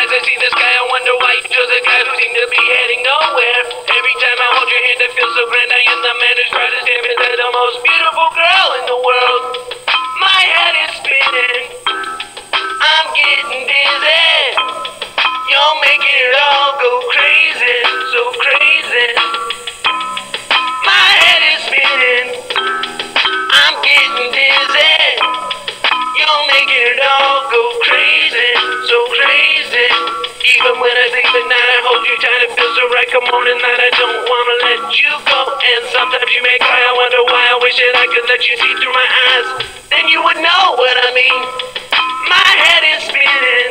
eyes, I see the sky. I wonder why you're the guy who seem to be heading nowhere. Every time I hold your hand, I feel so grand. I am the man who's trying to stand beside the most beautiful girl in the world. My head is spinning, I'm getting dizzy. You're making it all go crazy, so crazy. My head is spinning, I'm getting dizzy. You're making it all go crazy, so crazy. Even when I sleep at night, I hold you tight. It feels so right. Come on at night, I don't wanna let you go. And sometimes you may cry. I wonder why. I wish that I could let you see through my eyes. Then you would know what I mean. My head is spinning,